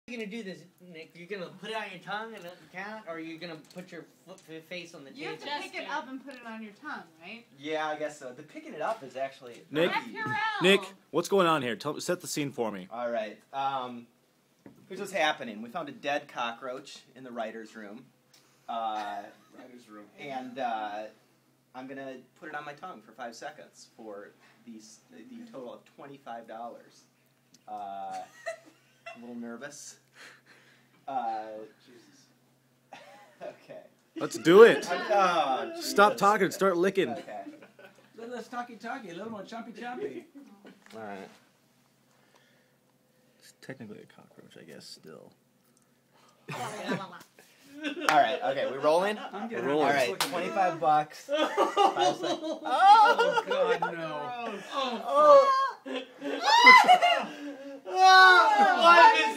You're gonna do this, Nick? You're gonna put it on your tongue and count, or you're gonna put your face on the table? You have to pick it up and put it on your tongue, right? Yeah, I guess so. The picking it up is actually Nick, Purell. Nick, what's going on here? Set the scene for me. All right. Here's what's happening. We found a dead cockroach in the writer's room. Writer's room. And I'm gonna put it on my tongue for 5 seconds for the total of $25. A little nervous. Jesus. Okay. Let's do it. Jesus. Stop talking and start licking. Okay. A little less talky, a little more chompy. All right. It's technically a cockroach, I guess, still. All right. Okay. We rolling? I'm getting Rolling. All right. $25. 5 seconds. Oh God, no! What is